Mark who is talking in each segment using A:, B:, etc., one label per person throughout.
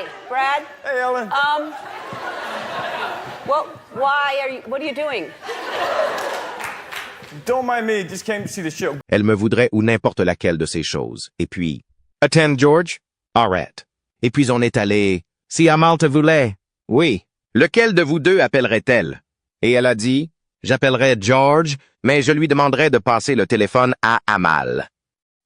A: Hi, Brad.
B: Hey, Ellen.
A: What are you doing?
B: Don't mind me, just came to see the show.
C: Elle me voudrait ou n'importe laquelle de ces choses. Et puis, attend George? Arrête. Et puis on est allé, si Amal te voulait. Oui. Lequel de vous deux appellerait-elle? Et elle a dit, j'appellerai George, mais je lui demanderai de passer le téléphone à Amal.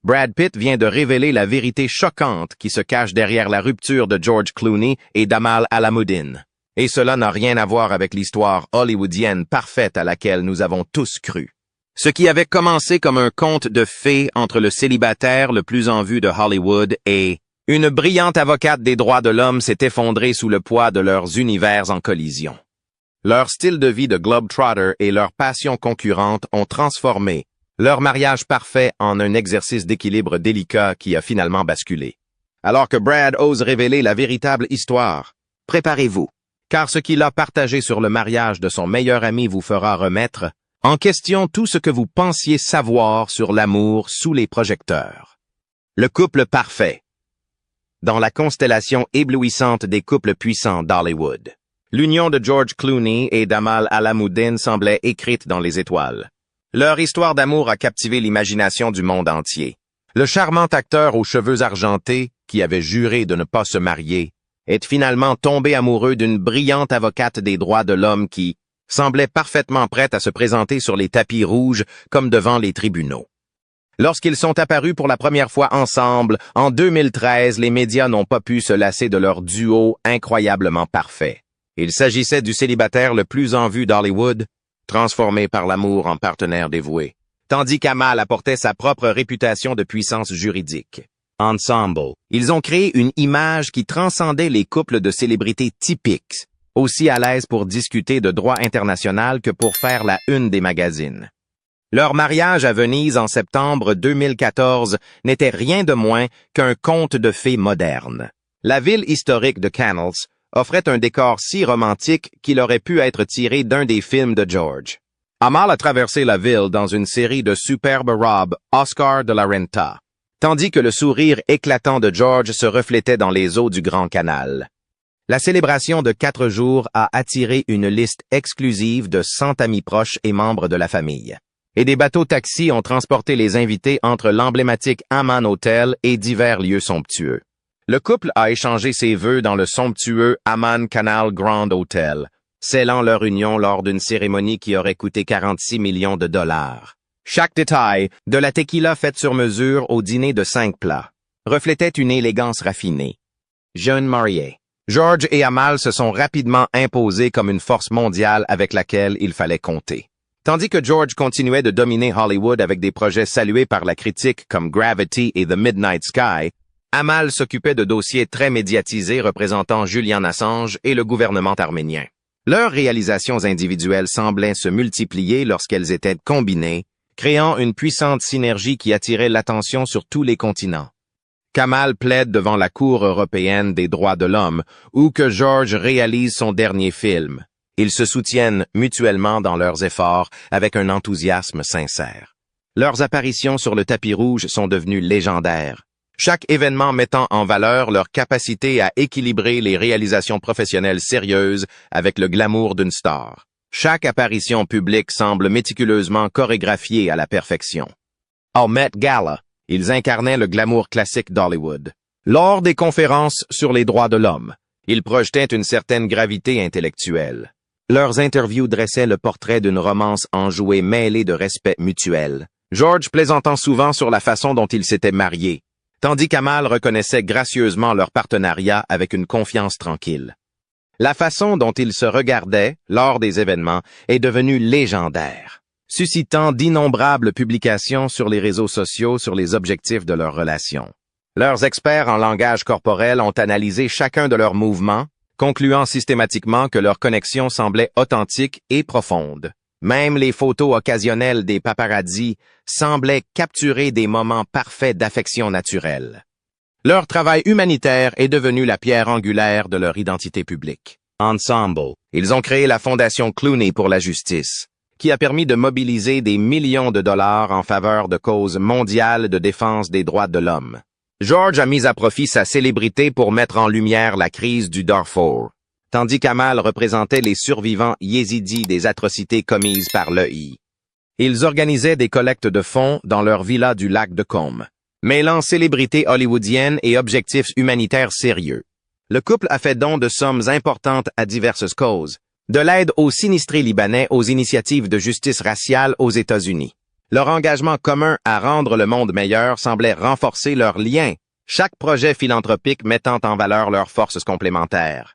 C: Brad Pitt vient de révéler la vérité choquante qui se cache derrière la rupture de George Clooney et d'Amal Alamoudine. Et cela n'a rien à voir avec l'histoire hollywoodienne parfaite à laquelle nous avons tous cru. Ce qui avait commencé comme un conte de fées entre le célibataire le plus en vue de Hollywood et une brillante avocate des droits de l'homme s'est effondrée sous le poids de leurs univers en collision. Leur style de vie de globetrotter et leur passion concurrente ont transformé leur mariage parfait en un exercice d'équilibre délicat qui a finalement basculé. Alors que Brad ose révéler la véritable histoire, préparez-vous, car ce qu'il a partagé sur le mariage de son meilleur ami vous fera remettre en question tout ce que vous pensiez savoir sur l'amour sous les projecteurs. Le couple parfait. Dans la constellation éblouissante des couples puissants d'Hollywood, l'union de George Clooney et d'Amal Alamoudine semblait écrite dans les étoiles. Leur histoire d'amour a captivé l'imagination du monde entier. Le charmant acteur aux cheveux argentés, qui avait juré de ne pas se marier, est finalement tombé amoureux d'une brillante avocate des droits de l'homme qui semblait parfaitement prête à se présenter sur les tapis rouges comme devant les tribunaux. Lorsqu'ils sont apparus pour la première fois ensemble, en 2013, les médias n'ont pas pu se lasser de leur duo incroyablement parfait. Il s'agissait du célibataire le plus en vue d'Hollywood, transformé par l'amour en partenaire dévoué, tandis qu'Amal apportait sa propre réputation de puissance juridique. Ensemble, ils ont créé une image qui transcendait les couples de célébrités typiques, aussi à l'aise pour discuter de droit international que pour faire la une des magazines. Leur mariage à Venise en septembre 2014 n'était rien de moins qu'un conte de fées moderne. La ville historique de Canals offrait un décor si romantique qu'il aurait pu être tiré d'un des films de George. Amal a traversé la ville dans une série de superbes robes Oscar de la Renta, tandis que le sourire éclatant de George se reflétait dans les eaux du Grand Canal. La célébration de 4 jours a attiré une liste exclusive de 100 amis proches et membres de la famille. Et des bateaux-taxis ont transporté les invités entre l'emblématique Aman Hotel et divers lieux somptueux. Le couple a échangé ses vœux dans le somptueux Aman Canal Grand Hotel, scellant leur union lors d'une cérémonie qui aurait coûté 46 millions de dollars. Chaque détail, de la tequila faite sur mesure au dîner de 5 plats, reflétait une élégance raffinée. Jeunes mariés, George et Amal se sont rapidement imposés comme une force mondiale avec laquelle il fallait compter. Tandis que George continuait de dominer Hollywood avec des projets salués par la critique comme Gravity et The Midnight Sky, Amal s'occupait de dossiers très médiatisés représentant Julian Assange et le gouvernement arménien. Leurs réalisations individuelles semblaient se multiplier lorsqu'elles étaient combinées, créant une puissante synergie qui attirait l'attention sur tous les continents. Qu'Amal plaide devant la Cour européenne des droits de l'homme ou que George réalise son dernier film. Ils se soutiennent mutuellement dans leurs efforts avec un enthousiasme sincère. Leurs apparitions sur le tapis rouge sont devenues légendaires, chaque événement mettant en valeur leur capacité à équilibrer les réalisations professionnelles sérieuses avec le glamour d'une star. Chaque apparition publique semble méticuleusement chorégraphiée à la perfection. Au Met Gala, ils incarnaient le glamour classique d'Hollywood. Lors des conférences sur les droits de l'homme, ils projetaient une certaine gravité intellectuelle. Leurs interviews dressaient le portrait d'une romance enjouée mêlée de respect mutuel. George plaisantant souvent sur la façon dont ils s'étaient mariés, tandis qu'Amal reconnaissait gracieusement leur partenariat avec une confiance tranquille. La façon dont ils se regardaient lors des événements est devenue légendaire, suscitant d'innombrables publications sur les réseaux sociaux sur les objectifs de leur relation. Leurs experts en langage corporel ont analysé chacun de leurs mouvements, concluant systématiquement que leur connexion semblait authentique et profonde. Même les photos occasionnelles des paparazzis semblaient capturer des moments parfaits d'affection naturelle. Leur travail humanitaire est devenu la pierre angulaire de leur identité publique. Ensemble, ils ont créé la Fondation Clooney pour la justice, qui a permis de mobiliser des millions de dollars en faveur de causes mondiales de défense des droits de l'homme. George a mis à profit sa célébrité pour mettre en lumière la crise du Darfour, tandis qu'Amal représentait les survivants yézidis des atrocités commises par l'EI. Ils organisaient des collectes de fonds dans leur villa du lac de Côme, mêlant célébrité hollywoodienne et objectifs humanitaires sérieux. Le couple a fait don de sommes importantes à diverses causes, de l'aide aux sinistrés libanais aux initiatives de justice raciale aux États-Unis. Leur engagement commun à rendre le monde meilleur semblait renforcer leurs liens, chaque projet philanthropique mettant en valeur leurs forces complémentaires.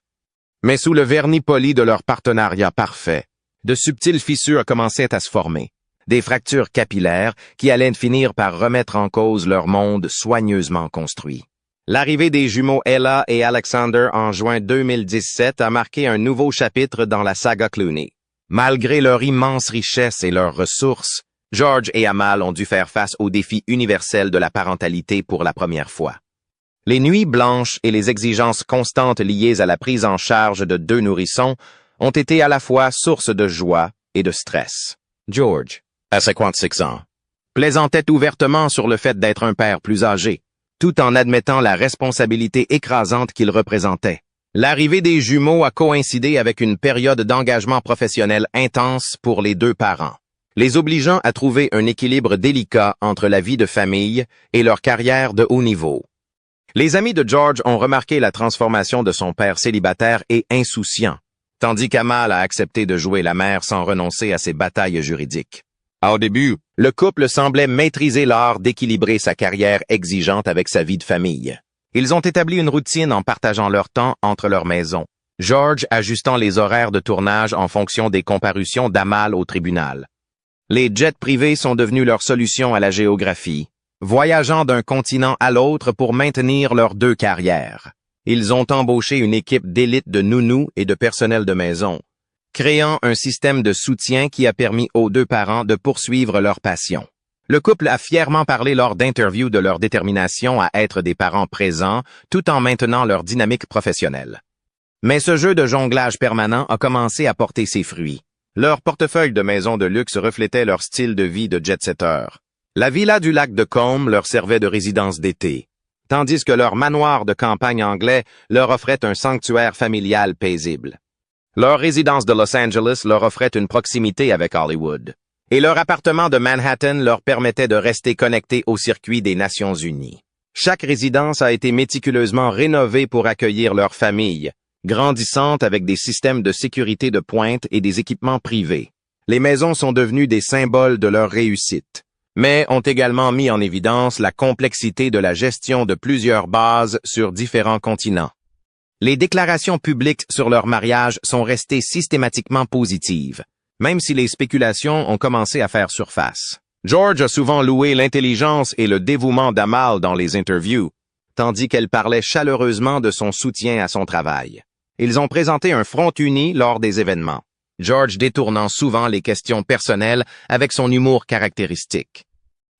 C: Mais sous le vernis poli de leur partenariat parfait, de subtiles fissures commençaient à se former, des fractures capillaires qui allaient finir par remettre en cause leur monde soigneusement construit. L'arrivée des jumeaux Ella et Alexander en juin 2017 a marqué un nouveau chapitre dans la saga Clooney. Malgré leur immense richesse et leurs ressources, George et Amal ont dû faire face au défi universel de la parentalité pour la première fois. Les nuits blanches et les exigences constantes liées à la prise en charge de 2 nourrissons ont été à la fois source de joie et de stress. George, à 56 ans, plaisantait ouvertement sur le fait d'être un père plus âgé, tout en admettant la responsabilité écrasante qu'il représentait. L'arrivée des jumeaux a coïncidé avec une période d'engagement professionnel intense pour les 2 parents, les obligeant à trouver un équilibre délicat entre la vie de famille et leur carrière de haut niveau. Les amis de George ont remarqué la transformation de son père célibataire et insouciant, tandis qu'Amal a accepté de jouer la mère sans renoncer à ses batailles juridiques. Au début, le couple semblait maîtriser l'art d'équilibrer sa carrière exigeante avec sa vie de famille. Ils ont établi une routine en partageant leur temps entre leurs maisons, George ajustant les horaires de tournage en fonction des comparutions d'Amal au tribunal. Les jets privés sont devenus leur solution à la géographie, voyageant d'un continent à l'autre pour maintenir leurs 2 carrières. Ils ont embauché une équipe d'élite de nounous et de personnel de maison, créant un système de soutien qui a permis aux 2 parents de poursuivre leur passion. Le couple a fièrement parlé lors d'interviews de leur détermination à être des parents présents tout en maintenant leur dynamique professionnelle. Mais ce jeu de jonglage permanent a commencé à porter ses fruits. Leur portefeuille de maisons de luxe reflétait leur style de vie de jet-setter. La villa du lac de Côme leur servait de résidence d'été, tandis que leur manoir de campagne anglais leur offrait un sanctuaire familial paisible. Leur résidence de Los Angeles leur offrait une proximité avec Hollywood, et leur appartement de Manhattan leur permettait de rester connectés au circuit des Nations Unies. Chaque résidence a été méticuleusement rénovée pour accueillir leur famille, grandissante avec des systèmes de sécurité de pointe et des équipements privés. Les maisons sont devenues des symboles de leur réussite, mais ont également mis en évidence la complexité de la gestion de plusieurs bases sur différents continents. Les déclarations publiques sur leur mariage sont restées systématiquement positives, même si les spéculations ont commencé à faire surface. George a souvent loué l'intelligence et le dévouement d'Amal dans les interviews, tandis qu'elle parlait chaleureusement de son soutien à son travail. Ils ont présenté un front uni lors des événements, George détournant souvent les questions personnelles avec son humour caractéristique.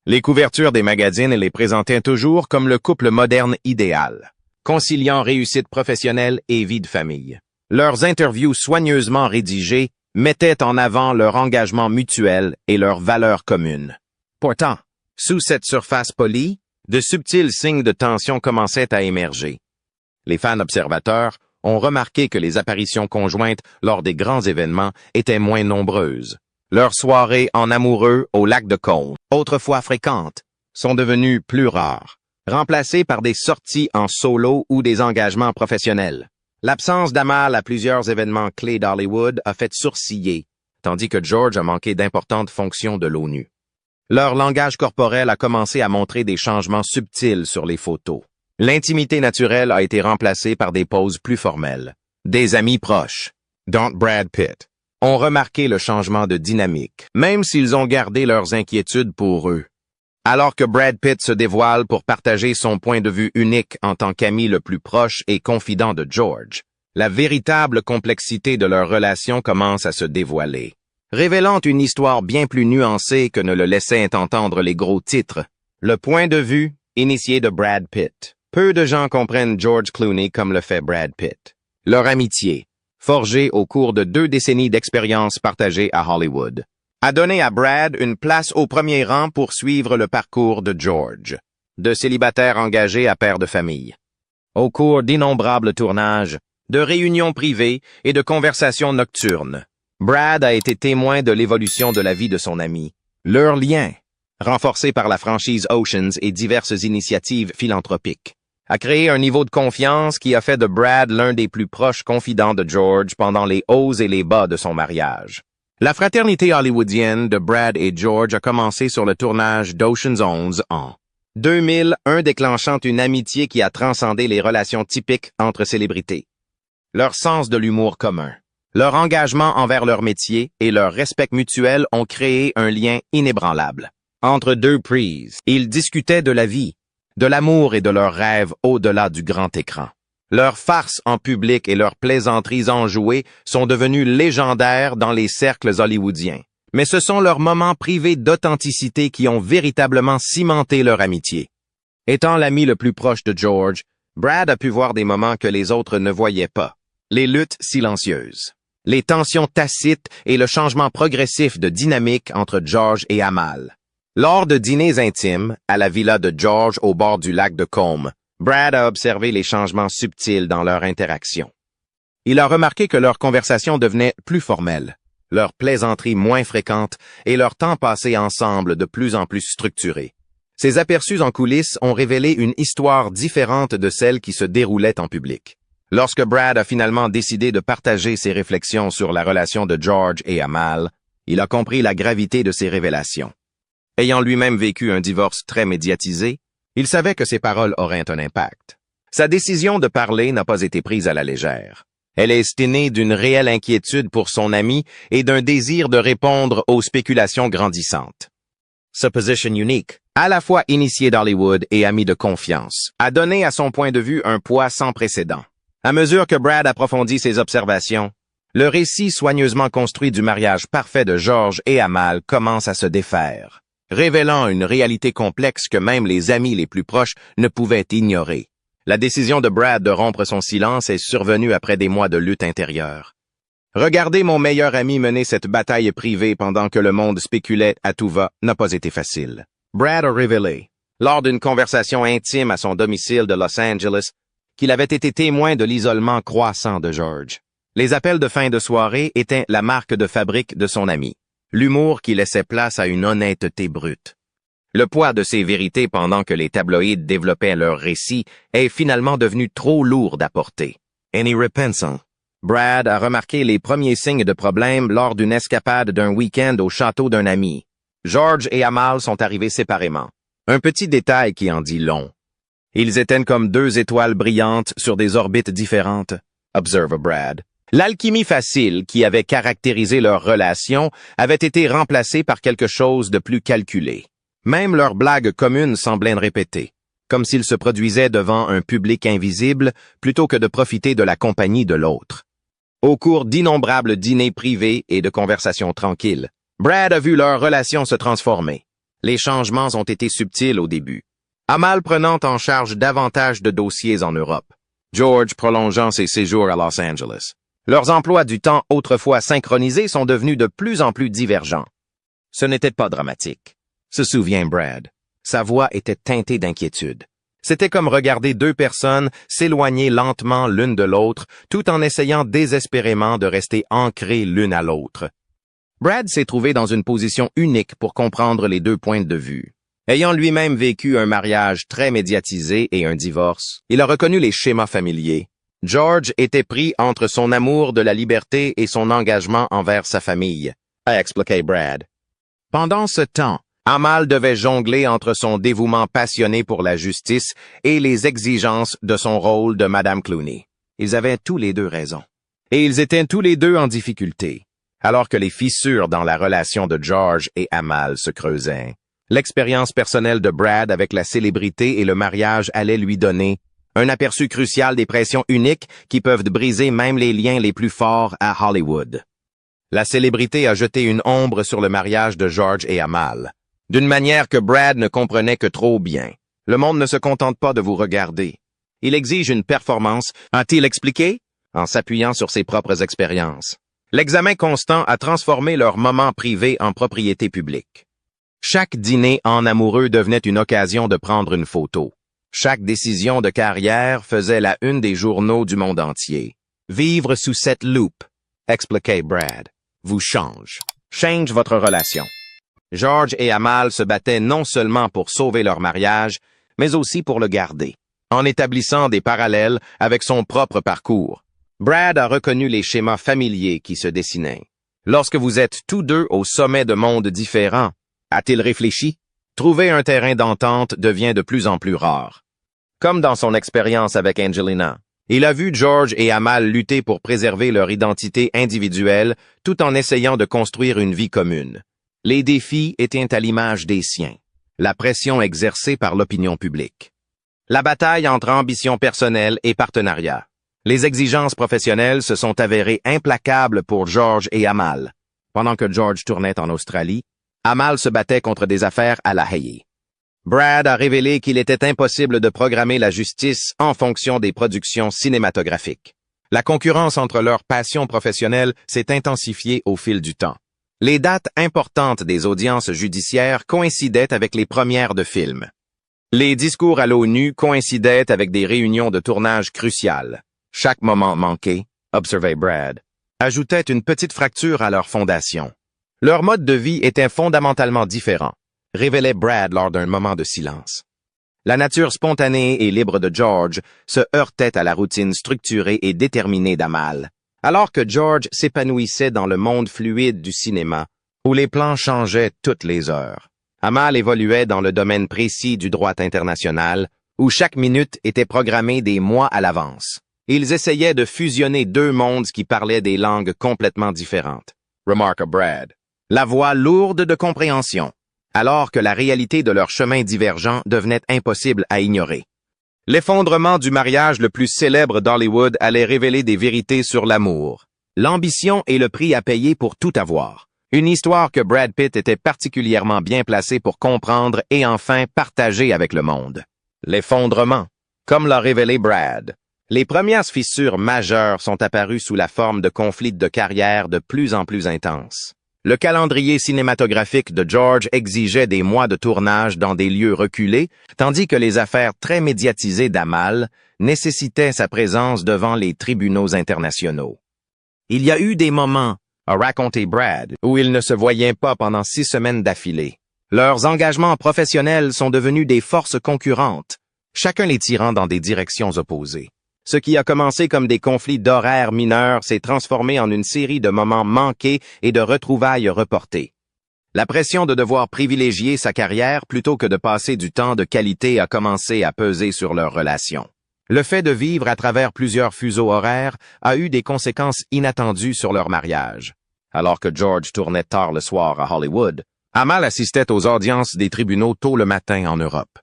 C: Les couvertures des magazines les présentaient toujours comme le couple moderne idéal, conciliant réussite professionnelle et vie de famille. Leurs interviews soigneusement rédigées mettaient en avant leur engagement mutuel et leurs valeurs communes. Pourtant, sous cette surface polie, de subtils signes de tension commençaient à émerger. Les fans observateurs ont remarqué que les apparitions conjointes lors des grands événements étaient moins nombreuses. Leurs soirées en amoureux au lac de Côme, autrefois fréquentes, sont devenues plus rares, remplacées par des sorties en solo ou des engagements professionnels. L'absence d'Amal à plusieurs événements clés d'Hollywood a fait sourciller, tandis que George a manqué d'importantes fonctions de l'ONU. Leur langage corporel a commencé à montrer des changements subtils sur les photos. L'intimité naturelle a été remplacée par des poses plus formelles. Des amis proches, dont Brad Pitt, ont remarqué le changement de dynamique, même s'ils ont gardé leurs inquiétudes pour eux. Alors que Brad Pitt se dévoile pour partager son point de vue unique en tant qu'ami le plus proche et confident de George, la véritable complexité de leur relation commence à se dévoiler, révélant une histoire bien plus nuancée que ne le laissaient entendre les gros titres. Le point de vue initié de Brad Pitt. Peu de gens comprennent George Clooney comme le fait Brad Pitt. Leur amitié, forgée au cours de 2 décennies d'expérience partagée à Hollywood, a donné à Brad une place au premier rang pour suivre le parcours de George. de célibataire engagé à père de famille. Au cours d'innombrables tournages, de réunions privées et de conversations nocturnes, Brad a été témoin de l'évolution de la vie de son ami. Leur lien, renforcé par la franchise Oceans et diverses initiatives philanthropiques, a créé un niveau de confiance qui a fait de Brad l'un des plus proches confidents de George pendant les hauts et les bas de son mariage. La fraternité hollywoodienne de Brad et George a commencé sur le tournage d'Ocean's 11 en 2001, déclenchant une amitié qui a transcendé les relations typiques entre célébrités. Leur sens de l'humour commun, leur engagement envers leur métier et leur respect mutuel ont créé un lien inébranlable. Entre deux prises, ils discutaient de la vie, de l'amour et de leurs rêves au-delà du grand écran. Leurs farces en public et leurs plaisanteries enjouées sont devenues légendaires dans les cercles hollywoodiens. Mais ce sont leurs moments privés d'authenticité qui ont véritablement cimenté leur amitié. Étant l'ami le plus proche de George, Brad a pu voir des moments que les autres ne voyaient pas. Les luttes silencieuses, les tensions tacites et le changement progressif de dynamique entre George et Amal. Lors de dîners intimes, à la villa de George au bord du lac de Combe, Brad a observé les changements subtils dans leur interaction. Il a remarqué que leur conversation devenait plus formelle, leurs plaisanteries moins fréquentes et leur temps passé ensemble de plus en plus structuré. Ces aperçus en coulisses ont révélé une histoire différente de celle qui se déroulait en public. Lorsque Brad a finalement décidé de partager ses réflexions sur la relation de George et Amal, il a compris la gravité de ces révélations. Ayant lui-même vécu un divorce très médiatisé, il savait que ses paroles auraient un impact. Sa décision de parler n'a pas été prise à la légère. Elle est née d'une réelle inquiétude pour son ami et d'un désir de répondre aux spéculations grandissantes. Sa position unique, à la fois initié d'Hollywood et ami de confiance, a donné à son point de vue un poids sans précédent. À mesure que Brad approfondit ses observations, le récit soigneusement construit du mariage parfait de George et Amal commence à se défaire, révélant une réalité complexe que même les amis les plus proches ne pouvaient ignorer. La décision de Brad de rompre son silence est survenue après des mois de lutte intérieure. Regarder mon meilleur ami mener cette bataille privée pendant que le monde spéculait à tout va n'a pas été facile. Brad a révélé, lors d'une conversation intime à son domicile de Los Angeles, qu'il avait été témoin de l'isolement croissant de George. Les appels de fin de soirée étaient la marque de fabrique de son ami, l'humour qui laissait place à une honnêteté brute. Le poids de ces vérités pendant que les tabloïds développaient leurs récits est finalement devenu trop lourd à porter. En y repensant, Brad a remarqué les premiers signes de problème lors d'une escapade d'un week-end au château d'un ami. George et Amal sont arrivés séparément. Un petit détail qui en dit long. Ils étaient comme deux étoiles brillantes sur des orbites différentes, observe Brad. L'alchimie facile qui avait caractérisé leur relation avait été remplacée par quelque chose de plus calculé. Même leurs blagues communes semblaient répétées, comme s'ils se produisaient devant un public invisible plutôt que de profiter de la compagnie de l'autre. Au cours d'innombrables dîners privés et de conversations tranquilles, Brad a vu leur relation se transformer. Les changements ont été subtils au début. Amal prenant en charge davantage de dossiers en Europe, George prolongeant ses séjours à Los Angeles. Leurs emplois du temps autrefois synchronisés sont devenus de plus en plus divergents. Ce n'était pas dramatique, se souvient Brad. Sa voix était teintée d'inquiétude. C'était comme regarder deux personnes s'éloigner lentement l'une de l'autre, tout en essayant désespérément de rester ancrées l'une à l'autre. Brad s'est trouvé dans une position unique pour comprendre les deux points de vue. Ayant lui-même vécu un mariage très médiatisé et un divorce, il a reconnu les schémas familiers. George était pris entre son amour de la liberté et son engagement envers sa famille, a expliqué Brad. Pendant ce temps, Amal devait jongler entre son dévouement passionné pour la justice et les exigences de son rôle de Madame Clooney. Ils avaient tous les deux raison. Et ils étaient tous les deux en difficulté. Alors que les fissures dans la relation de George et Amal se creusaient, l'expérience personnelle de Brad avec la célébrité et le mariage allait lui donner un aperçu crucial des pressions uniques qui peuvent briser même les liens les plus forts à Hollywood. La célébrité a jeté une ombre sur le mariage de George et Amal, d'une manière que Brad ne comprenait que trop bien. Le monde ne se contente pas de vous regarder. Il exige une performance, a-t-il expliqué, en s'appuyant sur ses propres expériences. L'examen constant a transformé leurs moments privés en propriété publique. Chaque dîner en amoureux devenait une occasion de prendre une photo. Chaque décision de carrière faisait la une des journaux du monde entier. Vivre sous cette loupe, expliquait Brad, vous change votre relation. George et Amal se battaient non seulement pour sauver leur mariage, mais aussi pour le garder, en établissant des parallèles avec son propre parcours. Brad a reconnu les schémas familiers qui se dessinaient. Lorsque vous êtes tous deux au sommet de mondes différents, a-t-il réfléchi? Trouver un terrain d'entente devient de plus en plus rare. Comme dans son expérience avec Angelina, il a vu George et Amal lutter pour préserver leur identité individuelle tout en essayant de construire une vie commune. Les défis étaient à l'image des siens, la pression exercée par l'opinion publique. La bataille entre ambition personnelle et partenariat. Les exigences professionnelles se sont avérées implacables pour George et Amal. Pendant que George tournait en Australie, Amal se battait contre des affaires à La Haye. Brad a révélé qu'il était impossible de programmer la justice en fonction des productions cinématographiques. La concurrence entre leurs passions professionnelles s'est intensifiée au fil du temps. Les dates importantes des audiences judiciaires coïncidaient avec les premières de films. Les discours à l'ONU coïncidaient avec des réunions de tournage cruciales. Chaque moment manqué, observait Brad, ajoutait une petite fracture à leur fondation. Leur mode de vie était fondamentalement différent, révélait Brad lors d'un moment de silence. La nature spontanée et libre de George se heurtait à la routine structurée et déterminée d'Amal, alors que George s'épanouissait dans le monde fluide du cinéma, où les plans changeaient toutes les heures. Amal évoluait dans le domaine précis du droit international, où chaque minute était programmée des mois à l'avance. Ils essayaient de fusionner deux mondes qui parlaient des langues complètement différentes. Remarque Brad. La voix lourde de compréhension, alors que la réalité de leur chemin divergent devenait impossible à ignorer. L'effondrement du mariage le plus célèbre d'Hollywood allait révéler des vérités sur l'amour, l'ambition et le prix à payer pour tout avoir. Une histoire que Brad Pitt était particulièrement bien placé pour comprendre et enfin partager avec le monde. L'effondrement, comme l'a révélé Brad. Les premières fissures majeures sont apparues sous la forme de conflits de carrière de plus en plus intenses. Le calendrier cinématographique de George exigeait des mois de tournage dans des lieux reculés, tandis que les affaires très médiatisées d'Amal nécessitaient sa présence devant les tribunaux internationaux. Il y a eu des moments, a raconté Brad, où ils ne se voyaient pas pendant 6 semaines d'affilée. Leurs engagements professionnels sont devenus des forces concurrentes, chacun les tirant dans des directions opposées. Ce qui a commencé comme des conflits d'horaires mineurs s'est transformé en une série de moments manqués et de retrouvailles reportées. La pression de devoir privilégier sa carrière plutôt que de passer du temps de qualité a commencé à peser sur leur relation. Le fait de vivre à travers plusieurs fuseaux horaires a eu des conséquences inattendues sur leur mariage. Alors que George tournait tard le soir à Hollywood, Amal assistait aux audiences des tribunaux tôt le matin en Europe.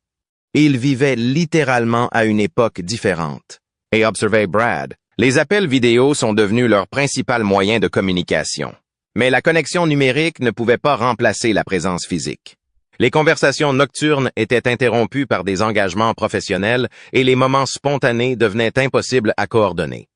C: Ils vivaient littéralement à une époque différente. Et observait Brad, les appels vidéo sont devenus leur principal moyen de communication. Mais la connexion numérique ne pouvait pas remplacer la présence physique. Les conversations nocturnes étaient interrompues par des engagements professionnels et les moments spontanés devenaient impossibles à coordonner.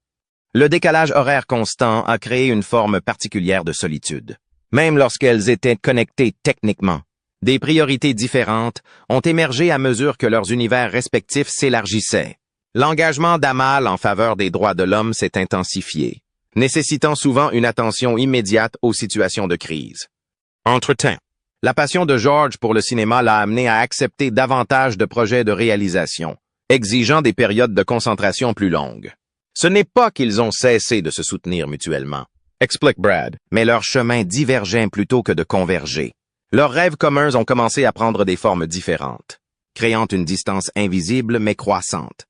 C: Le décalage horaire constant a créé une forme particulière de solitude. Même lorsqu'elles étaient connectées techniquement, des priorités différentes ont émergé à mesure que leurs univers respectifs s'élargissaient. L'engagement d'Amal en faveur des droits de l'homme s'est intensifié, nécessitant souvent une attention immédiate aux situations de crise. Entre-temps, la passion de George pour le cinéma l'a amené à accepter davantage de projets de réalisation, exigeant des périodes de concentration plus longues. Ce n'est pas qu'ils ont cessé de se soutenir mutuellement, explique Brad, mais leurs chemins divergeaient plutôt que de converger. Leurs rêves communs ont commencé à prendre des formes différentes, créant une distance invisible mais croissante.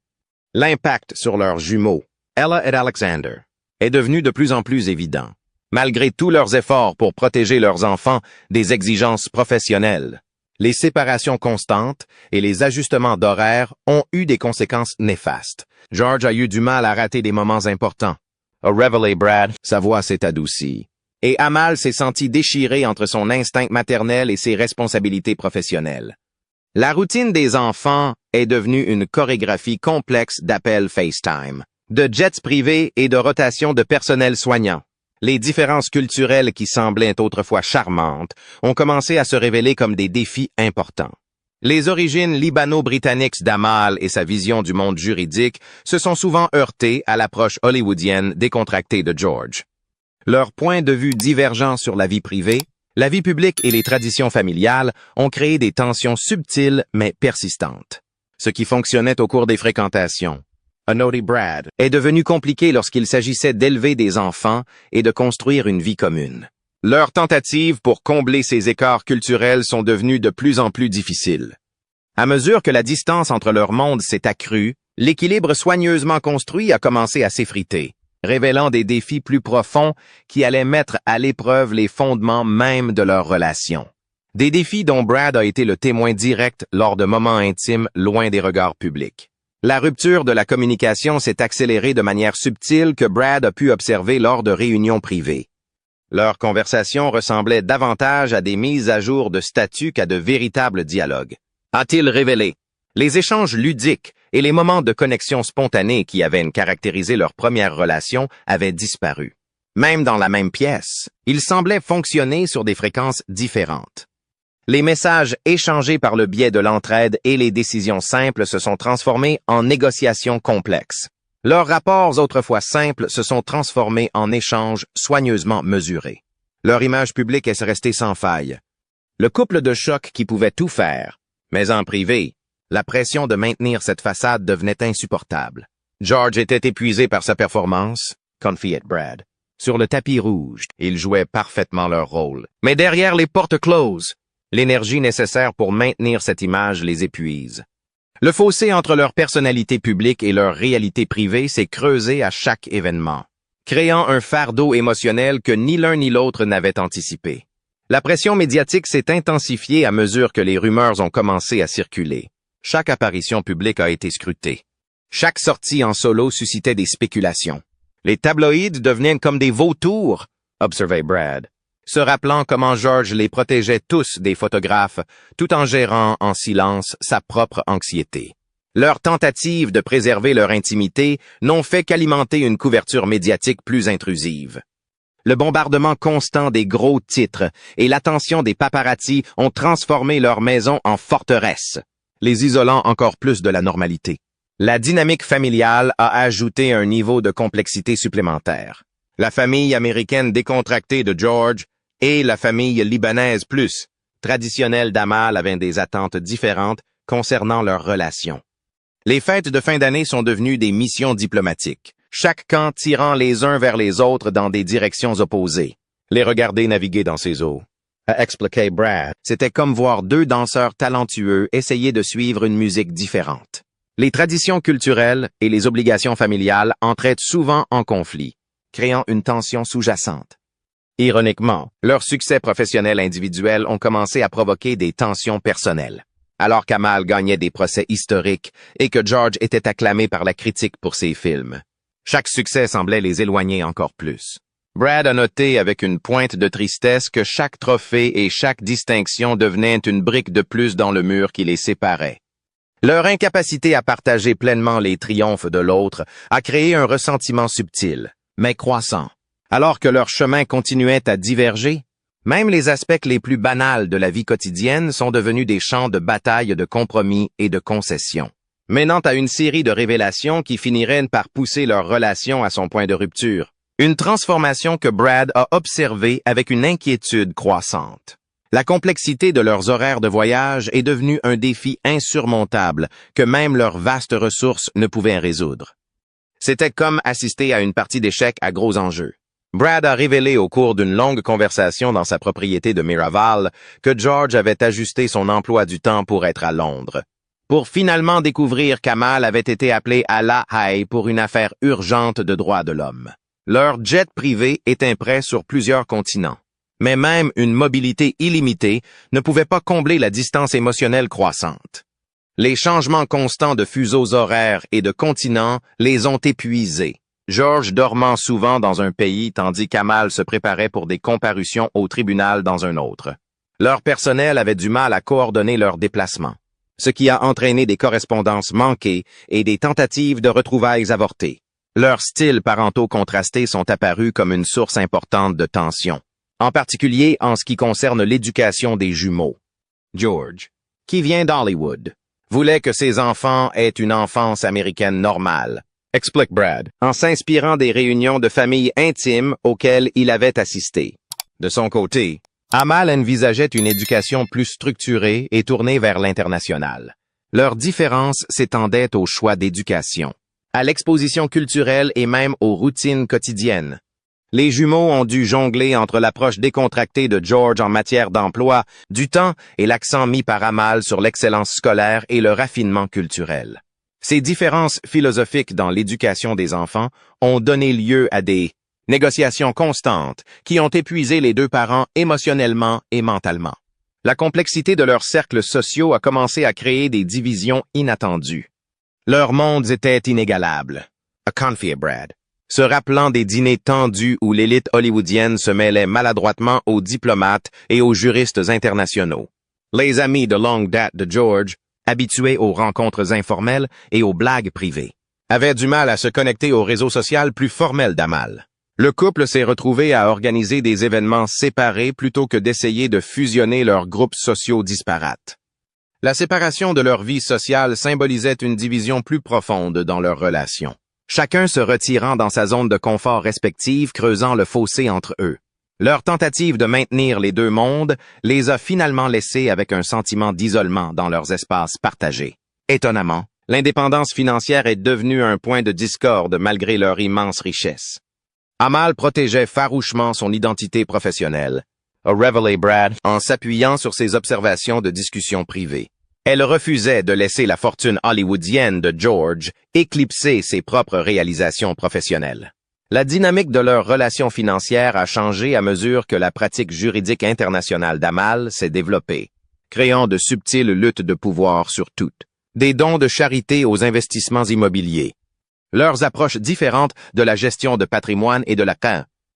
C: L'impact sur leurs jumeaux, Ella et Alexander, est devenu de plus en plus évident, malgré tous leurs efforts pour protéger leurs enfants des exigences professionnelles. Les séparations constantes et les ajustements d'horaire ont eu des conséquences néfastes. George a eu du mal à rater des moments importants. A révélé Brad, sa voix s'est adoucie. Et Amal s'est senti déchirée entre son instinct maternel et ses responsabilités professionnelles. La routine des enfants est devenue une chorégraphie complexe d'appels FaceTime, de jets privés et de rotation de personnel soignant. Les différences culturelles qui semblaient autrefois charmantes ont commencé à se révéler comme des défis importants. Les origines libano-britanniques d'Amal et sa vision du monde juridique se sont souvent heurtées à l'approche hollywoodienne décontractée de George. Leurs points de vue divergents sur la vie privée, la vie publique et les traditions familiales ont créé des tensions subtiles mais persistantes. Ce qui fonctionnait au cours des fréquentations, A Naughty Brad, est devenu compliqué lorsqu'il s'agissait d'élever des enfants et de construire une vie commune. Leurs tentatives pour combler ces écarts culturels sont devenues de plus en plus difficiles. À mesure que la distance entre leurs mondes s'est accrue, l'équilibre soigneusement construit a commencé à s'effriter, révélant des défis plus profonds qui allaient mettre à l'épreuve les fondements même de leur relation. Des défis dont Brad a été le témoin direct lors de moments intimes loin des regards publics. La rupture de la communication s'est accélérée de manière subtile que Brad a pu observer lors de réunions privées. Leurs conversations ressemblaient davantage à des mises à jour de statut qu'à de véritables dialogues. A-t-il révélé? Les échanges ludiques et les moments de connexion spontanée qui avaient caractérisé leur première relation avaient disparu. Même dans la même pièce, ils semblaient fonctionner sur des fréquences différentes. Les messages échangés par le biais de l'entraide et les décisions simples se sont transformés en négociations complexes. Leurs rapports autrefois simples se sont transformés en échanges soigneusement mesurés. Leur image publique est restée sans faille. Le couple de choc qui pouvait tout faire, mais en privé, la pression de maintenir cette façade devenait insupportable. George était épuisé par sa performance, confiait Brad. Sur le tapis rouge, ils jouaient parfaitement leur rôle. Mais derrière les portes closes, l'énergie nécessaire pour maintenir cette image les épuise. Le fossé entre leur personnalité publique et leur réalité privée s'est creusé à chaque événement, créant un fardeau émotionnel que ni l'un ni l'autre n'avaient anticipé. La pression médiatique s'est intensifiée à mesure que les rumeurs ont commencé à circuler. Chaque apparition publique a été scrutée. Chaque sortie en solo suscitait des spéculations. Les tabloïds devenaient comme des vautours, observait Brad, se rappelant comment George les protégeait tous des photographes, tout en gérant en silence sa propre anxiété. Leurs tentatives de préserver leur intimité n'ont fait qu'alimenter une couverture médiatique plus intrusive. Le bombardement constant des gros titres et l'attention des paparazzis ont transformé leur maison en forteresse, les isolant encore plus de la normalité. La dynamique familiale a ajouté un niveau de complexité supplémentaire. La famille américaine décontractée de George et la famille libanaise plus traditionnelle d'Amal avaient des attentes différentes concernant leur relation. Les fêtes de fin d'année sont devenues des missions diplomatiques, chaque camp tirant les uns vers les autres dans des directions opposées. Les regarder naviguer dans ces eaux, a expliqué Brad, c'était comme voir deux danseurs talentueux essayer de suivre une musique différente. Les traditions culturelles et les obligations familiales entraient souvent en conflit, créant une tension sous-jacente. Ironiquement, leurs succès professionnels individuels ont commencé à provoquer des tensions personnelles. Alors qu'Amal gagnait des procès historiques et que George était acclamé par la critique pour ses films. Chaque succès semblait les éloigner encore plus. Brad a noté avec une pointe de tristesse que chaque trophée et chaque distinction devenait une brique de plus dans le mur qui les séparait. Leur incapacité à partager pleinement les triomphes de l'autre a créé un ressentiment subtil, mais croissant. Alors que leurs chemins continuaient à diverger, même les aspects les plus banals de la vie quotidienne sont devenus des champs de bataille de compromis et de concessions, menant à une série de révélations qui finiraient par pousser leur relation à son point de rupture. Une transformation que Brad a observée avec une inquiétude croissante. La complexité de leurs horaires de voyage est devenue un défi insurmontable que même leurs vastes ressources ne pouvaient résoudre. C'était comme assister à une partie d'échecs à gros enjeux. Brad a révélé au cours d'une longue conversation dans sa propriété de Miraval que George avait ajusté son emploi du temps pour être à Londres, pour finalement découvrir qu'Amal avait été appelé à La Haye pour une affaire urgente de droits de l'homme. Leur jet privé était prêt sur plusieurs continents, mais même une mobilité illimitée ne pouvait pas combler la distance émotionnelle croissante. Les changements constants de fuseaux horaires et de continents les ont épuisés. George dormant souvent dans un pays tandis qu'Amal se préparait pour des comparutions au tribunal dans un autre. Leur personnel avait du mal à coordonner leurs déplacements, ce qui a entraîné des correspondances manquées et des tentatives de retrouvailles avortées. Leurs styles parentaux contrastés sont apparus comme une source importante de tension, en particulier en ce qui concerne l'éducation des jumeaux. George, qui vient d'Hollywood, voulait que ses enfants aient une enfance américaine normale, explique Brad, en s'inspirant des réunions de famille intimes auxquelles il avait assisté. De son côté, Amal envisageait une éducation plus structurée et tournée vers l'international. Leurs différences s'étendaient au choix d'éducation, à l'exposition culturelle et même aux routines quotidiennes. Les jumeaux ont dû jongler entre l'approche décontractée de George en matière d'emploi, du temps et l'accent mis par Amal sur l'excellence scolaire et le raffinement culturel. Ces différences philosophiques dans l'éducation des enfants ont donné lieu à des négociations constantes qui ont épuisé les deux parents émotionnellement et mentalement. La complexité de leurs cercles sociaux a commencé à créer des divisions inattendues. Leurs mondes étaient inégalables, a confié Brad, se rappelant des dîners tendus où l'élite hollywoodienne se mêlait maladroitement aux diplomates et aux juristes internationaux. Les amis de longue date de George, habitués aux rencontres informelles et aux blagues privées, avaient du mal à se connecter au réseau social plus formel d'Amal. Le couple s'est retrouvé à organiser des événements séparés plutôt que d'essayer de fusionner leurs groupes sociaux disparates. La séparation de leur vie sociale symbolisait une division plus profonde dans leur relation, chacun se retirant dans sa zone de confort respective, creusant le fossé entre eux. Leur tentative de maintenir les deux mondes les a finalement laissés avec un sentiment d'isolement dans leurs espaces partagés. Étonnamment, l'indépendance financière est devenue un point de discorde malgré leur immense richesse. Amal protégeait farouchement son identité professionnelle, a révélé Brad en s'appuyant sur ses observations de discussions privées. Elle refusait de laisser la fortune hollywoodienne de George éclipser ses propres réalisations professionnelles. La dynamique de leur relation financière a changé à mesure que la pratique juridique internationale d'Amal s'est développée, créant de subtiles luttes de pouvoir sur toutes, des dons de charité aux investissements immobiliers. Leurs approches différentes de la gestion de patrimoine et de la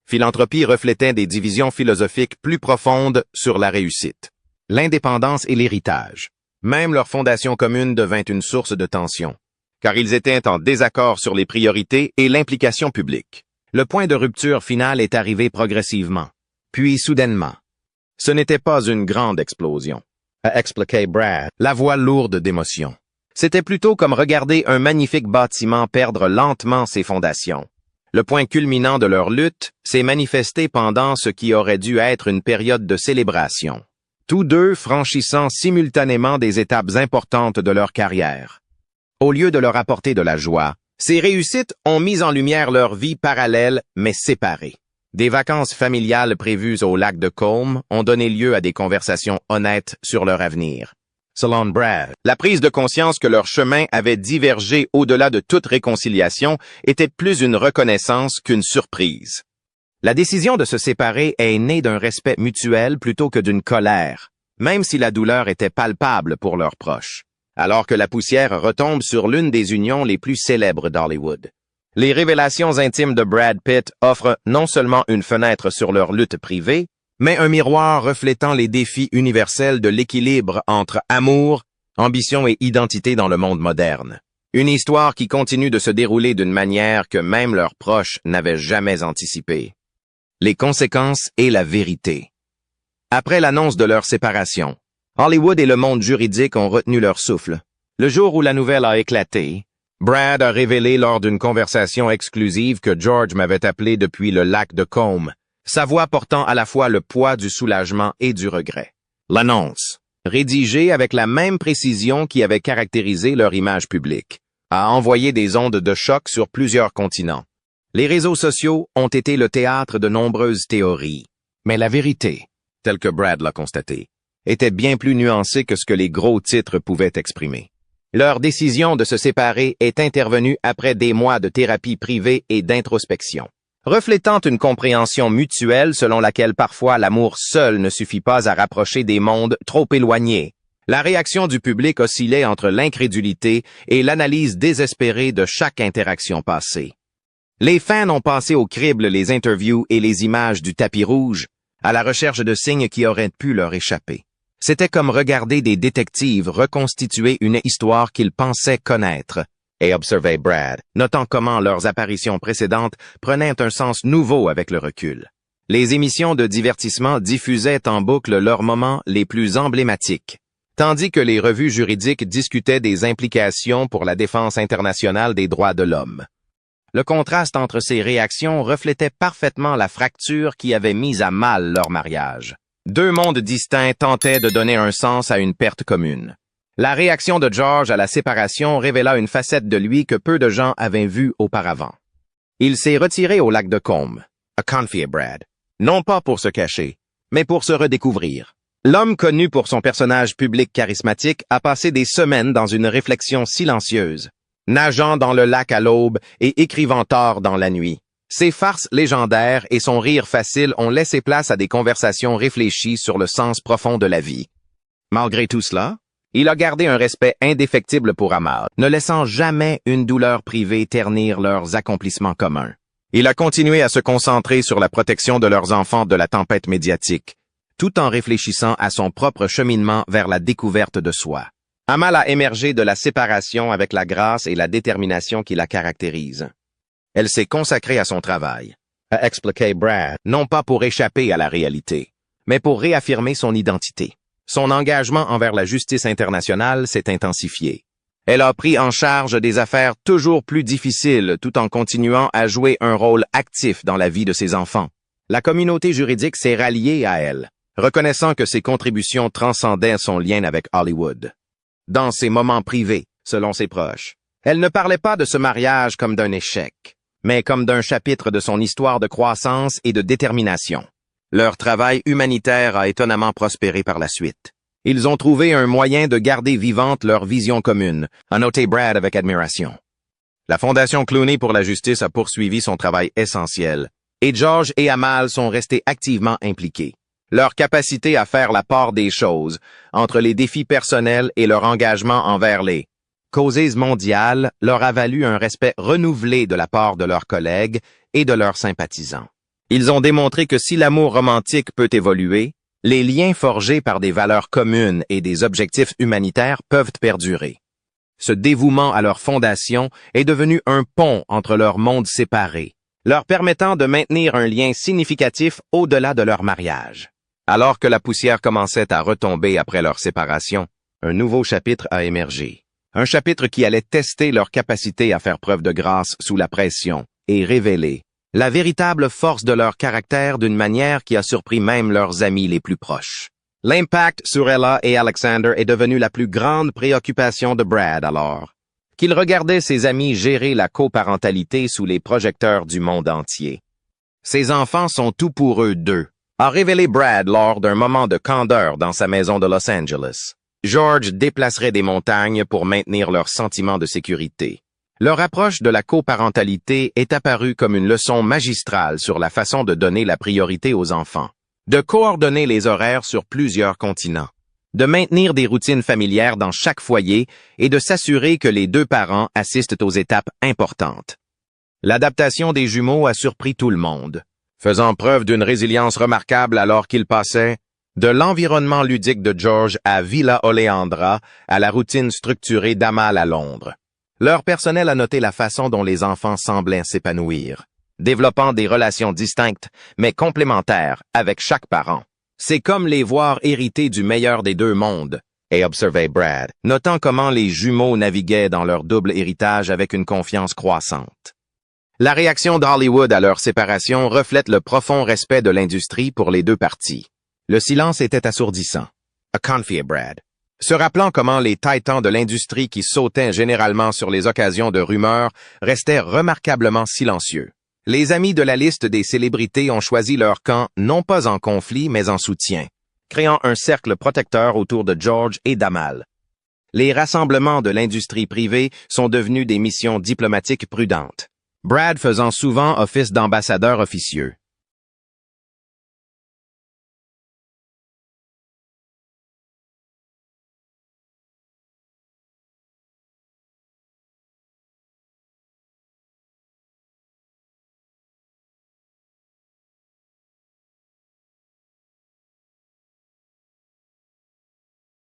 C: philanthropie reflétaient des divisions philosophiques plus profondes sur la réussite, l'indépendance et l'héritage. Même leur fondation commune devint une source de tension, car ils étaient en désaccord sur les priorités et l'implication publique. Le point de rupture final est arrivé progressivement, puis soudainement. Ce n'était pas une grande explosion, a expliqué Brad, la voix lourde d'émotion. C'était plutôt comme regarder un magnifique bâtiment perdre lentement ses fondations. Le point culminant de leur lutte s'est manifesté pendant ce qui aurait dû être une période de célébration, tous deux franchissant simultanément des étapes importantes de leur carrière. Au lieu de leur apporter de la joie, ces réussites ont mis en lumière leur vie parallèle mais séparée. Des vacances familiales prévues au lac de Combe ont donné lieu à des conversations honnêtes sur leur avenir. Selon Brad, la prise de conscience que leur chemin avait divergé au-delà de toute réconciliation était plus une reconnaissance qu'une surprise. La décision de se séparer est née d'un respect mutuel plutôt que d'une colère, même si la douleur était palpable pour leurs proches, alors que la poussière retombe sur l'une des unions les plus célèbres d'Hollywood. Les révélations intimes de Brad Pitt offrent non seulement une fenêtre sur leur lutte privée, mais un miroir reflétant les défis universels de l'équilibre entre amour, ambition et identité dans le monde moderne. Une histoire qui continue de se dérouler d'une manière que même leurs proches n'avaient jamais anticipée. Les conséquences et la vérité. Après l'annonce de leur séparation, Hollywood et le monde juridique ont retenu leur souffle. Le jour où la nouvelle a éclaté, Brad a révélé lors d'une conversation exclusive que George m'avait appelé depuis le lac de Combe, sa voix portant à la fois le poids du soulagement et du regret. L'annonce, rédigée avec la même précision qui avait caractérisé leur image publique, a envoyé des ondes de choc sur plusieurs continents. Les réseaux sociaux ont été le théâtre de nombreuses théories. Mais la vérité, telle que Brad l'a constaté, était bien plus nuancée que ce que les gros titres pouvaient exprimer. Leur décision de se séparer est intervenue après des mois de thérapie privée et d'introspection, reflétant une compréhension mutuelle selon laquelle parfois l'amour seul ne suffit pas à rapprocher des mondes trop éloignés. La réaction du public oscillait entre l'incrédulité et l'analyse désespérée de chaque interaction passée. Les fans ont passé au crible les interviews et les images du tapis rouge, à la recherche de signes qui auraient pu leur échapper. C'était comme regarder des détectives reconstituer une histoire qu'ils pensaient connaître, et observait Brad, notant comment leurs apparitions précédentes prenaient un sens nouveau avec le recul. Les émissions de divertissement diffusaient en boucle leurs moments les plus emblématiques, tandis que les revues juridiques discutaient des implications pour la défense internationale des droits de l'homme. Le contraste entre ces réactions reflétait parfaitement la fracture qui avait mis à mal leur mariage. Deux mondes distincts tentaient de donner un sens à une perte commune. La réaction de George à la séparation révéla une facette de lui que peu de gens avaient vue auparavant. Il s'est retiré au lac de Combe, a confié Brad, non pas pour se cacher, mais pour se redécouvrir. L'homme connu pour son personnage public charismatique a passé des semaines dans une réflexion silencieuse, nageant dans le lac à l'aube et écrivant tard dans la nuit. Ses farces légendaires et son rire facile ont laissé place à des conversations réfléchies sur le sens profond de la vie. Malgré tout cela, il a gardé un respect indéfectible pour Amal, ne laissant jamais une douleur privée ternir leurs accomplissements communs. Il a continué à se concentrer sur la protection de leurs enfants de la tempête médiatique, tout en réfléchissant à son propre cheminement vers la découverte de soi. Amal a émergé de la séparation avec la grâce et la détermination qui la caractérisent. Elle s'est consacrée à son travail, a expliqué Brad, non pas pour échapper à la réalité, mais pour réaffirmer son identité. Son engagement envers la justice internationale s'est intensifié. Elle a pris en charge des affaires toujours plus difficiles tout en continuant à jouer un rôle actif dans la vie de ses enfants. La communauté juridique s'est ralliée à elle, reconnaissant que ses contributions transcendaient son lien avec Hollywood. Dans ses moments privés, selon ses proches, elle ne parlait pas de ce mariage comme d'un échec, mais comme d'un chapitre de son histoire de croissance et de détermination. Leur travail humanitaire a étonnamment prospéré par la suite. Ils ont trouvé un moyen de garder vivante leur vision commune, a noté Brad avec admiration. La Fondation Clooney pour la justice a poursuivi son travail essentiel, et George et Amal sont restés activement impliqués. Leur capacité à faire la part des choses entre les défis personnels et leur engagement envers les causes mondiales leur a valu un respect renouvelé de la part de leurs collègues et de leurs sympathisants. Ils ont démontré que si l'amour romantique peut évoluer, les liens forgés par des valeurs communes et des objectifs humanitaires peuvent perdurer. Ce dévouement à leur fondation est devenu un pont entre leurs mondes séparés, leur permettant de maintenir un lien significatif au-delà de leur mariage. Alors que la poussière commençait à retomber après leur séparation, un nouveau chapitre a émergé. Un chapitre qui allait tester leur capacité à faire preuve de grâce sous la pression et révéler la véritable force de leur caractère d'une manière qui a surpris même leurs amis les plus proches. L'impact sur Ella et Alexander est devenu la plus grande préoccupation de Brad alors, qu'il regardait ses amis gérer la coparentalité sous les projecteurs du monde entier. Ses enfants sont tout pour eux deux, a révélé Brad lors d'un moment de candeur dans sa maison de Los Angeles. George déplacerait des montagnes pour maintenir leur sentiment de sécurité. Leur approche de la coparentalité est apparue comme une leçon magistrale sur la façon de donner la priorité aux enfants, de coordonner les horaires sur plusieurs continents, de maintenir des routines familières dans chaque foyer et de s'assurer que les deux parents assistent aux étapes importantes. L'adaptation des jumeaux a surpris tout le monde, faisant preuve d'une résilience remarquable alors qu'ils passaient de l'environnement ludique de George à Villa Oleandra à la routine structurée d'Amal à Londres. Leur personnel a noté la façon dont les enfants semblaient s'épanouir, développant des relations distinctes mais complémentaires avec chaque parent. C'est comme les voir hériter du meilleur des deux mondes, et observait Brad, notant comment les jumeaux naviguaient dans leur double héritage avec une confiance croissante. La réaction d'Hollywood à leur séparation reflète le profond respect de l'industrie pour les deux parties. Le silence était assourdissant, a confié Brad, se rappelant comment les titans de l'industrie qui sautaient généralement sur les occasions de rumeurs restaient remarquablement silencieux. Les amis de la liste des célébrités ont choisi leur camp non pas en conflit mais en soutien, créant un cercle protecteur autour de George et d'Amal. Les rassemblements de l'industrie privée sont devenus des missions diplomatiques prudentes, Brad faisant souvent office d'ambassadeur officieux.